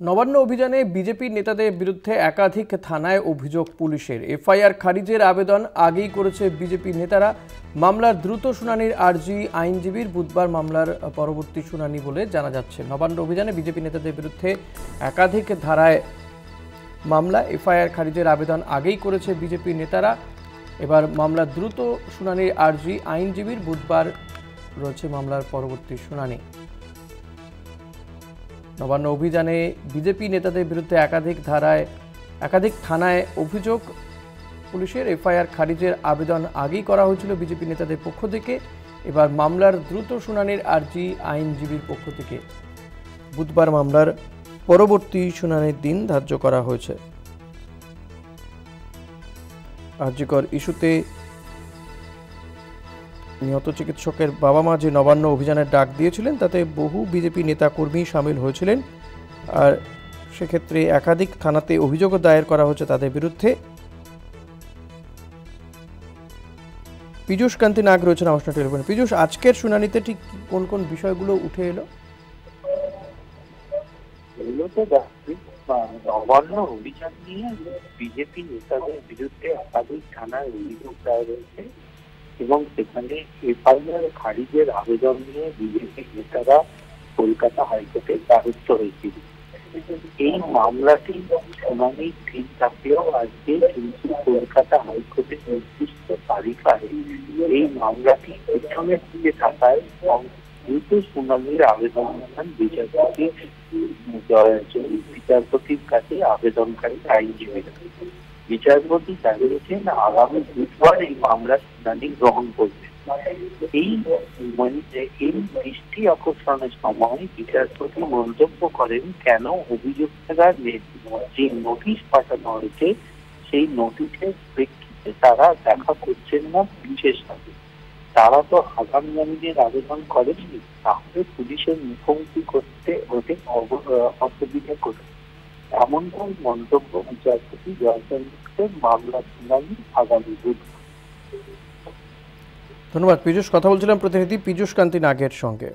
নবান্ন অভিযানে বিজেপি নেতাদের বিরুদ্ধে একাধিক থানায় অভিযোগ পুলিশের। এফআইআর খারিজের আবেদন আগেই করেছে বিজেপি নেতারা। মামলার দ্রুত শুনানির আর্জি আইনজীবীর, বুধবার মামলার পরবর্তী শুনানি বলে জানা যাচ্ছে। নবান্ন অভিযানে বিজেপি নেতাদের বিরুদ্ধে একাধিক ধারায় মামলা, এফআইআর খারিজের আবেদন আগেই করেছে বিজেপি নেতারা। এবার মামলার দ্রুত শুনানির আর্জি আইনজীবীর, বুধবার রয়েছে মামলার পরবর্তী শুনানি। নবান্ন অভিযানে বিজেপি নেতাদের বিরুদ্ধে একাধিক থানায় অভিযোগ পুলিশের। এফআইআর খারিজের আবেদন আগেই করা হয়েছিল বিজেপি নেতাদের পক্ষ থেকে। এবার মামলার দ্রুত শুনানির আর্জি আইনজীবীর পক্ষ থেকে। বুধবার মামলার পরবর্তী শুনানির দিন ধার্য করা হয়েছে। আরজিকর ইস্যুতে নিহত চিকিৎসকের বাবা মা যে নবান্ন অভিযানের ডাক দিয়েছিলেন, তাতে বহু বিজেপি নেতাকর্মী সামিল হয়েছিলেন। আর সেক্ষেত্রে একাধিক থানাতে অভিযোগও দায়ের করা হয়েছে তাদের বিরুদ্ধে। পীযূষ কান্তি নাগ রয়েছেন আমার সঙ্গে টেলিফোনে। পীযূষ, আজকের শুনানিতে ঠিক কোন কোন বিষয়গুলো উঠে এলো? নবান্ন অভিযান নিয়ে বিজেপি নেতাদের বিরুদ্ধে একাধিক থানায় অভিযোগ দায়ের হয়েছে এবং সেখানে এফআইআর খারিজের আবেদন নিয়ে বিজেপি নেতারা কলকাতা হাইকোর্টে দ্বারস্থ হয়েছিল। এই মামলাটি শুনানির দিন থাকলেও আজকে কিন্তু কলকাতা হাইকোর্টের নির্দিষ্ট তালিকায় এই মামলাটি পেছনের দিকে থাকায় দ্রুত শুনানির আবেদন বিচারপতির কাছে আবেদনকারী আইনজীবীরা। বিচারপতি জানিয়েছেন আগামী বুধবার এই মামলার শুনানি গ্রহণ করবেন। এই দৃষ্টি আকর্ষণের সময় বিচারপতি মন্তব্য করেন, কেন অভিযুক্তরা যে নোটিশ পাঠানো হয়েছে সেই নোটিশের প্রেক্ষিতে তারা দেখা করছেন না পুলিশের সাথে। তারা তো আগাম জামিনের আবেদন করেনি, তাহলে পুলিশের মুখোমুখি করতে ওদের অসুবিধা করে। এমনটাই মন্তব্য বিচারপতি জয়চন্দ্রের। মামলা শুনানি আগামী বুধবার। ধন্যবাদ পীযূষ। কথা বলছিলাম প্রতিনিধি পীযূষ কান্তি নাগের সঙ্গে।